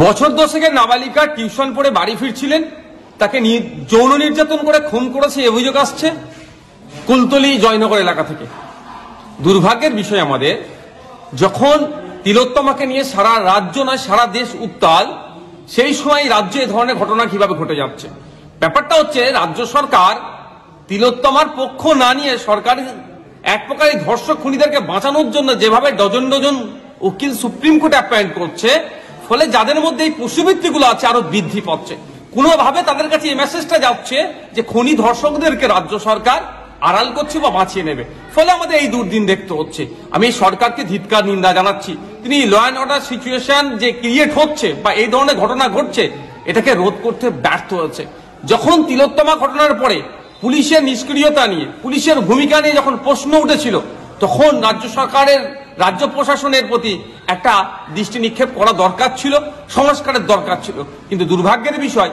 বছর দশেকের নাবালিকা টিউশন পড়ে বাড়ি ফিরছিলেন, তাকে যৌন নির্যাতন করে খুন করেছে অভিযোগ আসছে কুলতলি জয়নগর এলাকা থেকে। দুর্ভাগ্যের বিষয় আমাদের, যখন তিলোত্তমাকে নিয়ে সারা রাজ্য নয় সারা দেশ উত্তাল, সেই সময় রাজ্যে এ ধরনের ঘটনা কিভাবে ঘটে যাচ্ছে। ব্যাপারটা হচ্ছে রাজ্য সরকার তিলোত্তমার পক্ষ না নিয়ে সরকার এক প্রকার এই ধর্ষক খুনিদেরকে বাঁচানোর জন্য যেভাবে ডজন ডজন উকিল সুপ্রিম কোর্টে অ্যাপয়েন্ট করছে, ফলে যাদের মধ্যে এই পশুবৃত্তিগুলো আছে আরো বৃদ্ধি পাচ্ছে। কোনোভাবে তাদের কাছে এই মেসেজটা যাচ্ছে যে খুনি ধর্ষকদেরকে রাজ্য সরকার আড়াল করছে বা বাঁচিয়ে নেবে, ফলে আমাদের এই দুর্দিন দেখতে হচ্ছে। আমি এই সরকারকে ধিক্কার নিন্দা জানাচ্ছি। তিনি ল অ্যান্ড অর্ডার সিচুয়েশন যে ক্রিয়েট হচ্ছে বা এই ধরনের ঘটনা ঘটছে, এটাকে রোধ করতে ব্যর্থ হচ্ছে। যখন তিলোত্তমা ঘটনার পরে পুলিশের নিষ্ক্রিয়তা নিয়ে, পুলিশের ভূমিকা নিয়ে যখন প্রশ্ন উঠেছিল, তখন রাজ্য সরকারের রাজ্য প্রশাসনের প্রতি একটা দৃষ্টি নিক্ষেপ করা দরকার ছিল, সংস্কারের দরকার ছিল। কিন্তু দুর্ভাগ্যের বিষয়,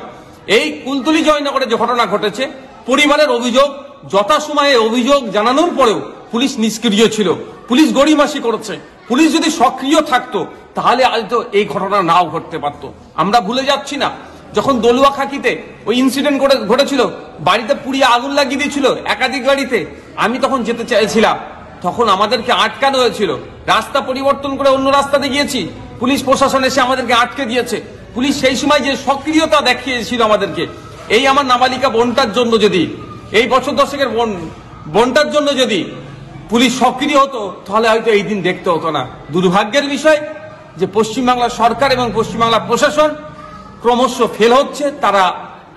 এই কুলতলি জয়নগরে যে ঘটনা ঘটেছে, পরিবারের অভিযোগ, যথাসময়ে অভিযোগ জানানোর পরেও পুলিশ নিষ্ক্রিয় ছিল, পুলিশ গড়িমাসি করেছে। পুলিশ যদি সক্রিয় থাকতো তাহলে হয়তো এই ঘটনা নাও ঘটতে পারতো। আমরা ভুলে যাচ্ছি না, যখন দলুয়াখাকিতে ওই ইনসিডেন্ট ঘটেছিল, বাড়িতে পুড়িয়ে আগুন লাগিয়ে দিয়েছিল একাধিক গাড়িতে, আমি তখন যেতে চাইছিলাম, তখন আমাদেরকে আটকানো হয়েছিল। রাস্তা পরিবর্তন করে অন্য রাস্তাতে গিয়েছি, পুলিশ প্রশাসন এসে আমাদেরকে আটকে দিয়েছে। পুলিশ সেই সময় যে সক্রিয়তা দেখিয়েছিল আমাদেরকে, এই আমার নাবালিকা বোনটার জন্য যদি, এই বছর দশেকের বোনটার জন্য যদি পুলিশ সক্রিয় হতো, তাহলে হয়তো এই দিন দেখতে হতো না। দুর্ভাগ্যের বিষয় যে পশ্চিমবাংলার সরকার এবং পশ্চিমবাংলা প্রশাসন ক্রমশ ফেল হচ্ছে, তারা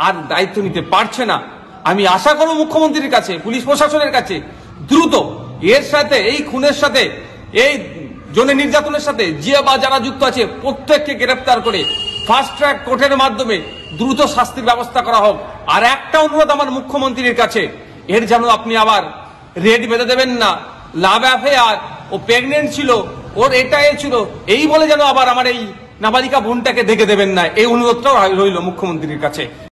আর দায়িত্ব নিতে পারছে না। আমি আশা করব মুখ্যমন্ত্রীর কাছে, পুলিশ প্রশাসনের কাছে দ্রুত এর সাথে, এই খুনের সাথে, এই যৌন নির্যাতনের সাথে যে বা যারা যুক্ত আছে প্রত্যেককে গ্রেফতার করে ফাস্ট ট্র্যাক কোর্টের মাধ্যমে দ্রুত শাস্তির ব্যবস্থা করা হোক। আর একটা অনুরোধ আমার মুখ্যমন্ত্রীর কাছে, এর যেন আপনি আবার রেড বেঁধে দেবেন না। লাভ অ্যাফেয়ার, ও প্রেগনেন্ট ছিল, ওর এটা ছিল, এই বলে যেন আবার আমার এই নাবালিকা বোনটাকে দেখে দেবেন না। এই অনুরোধটাও রইল মুখ্যমন্ত্রীর কাছে।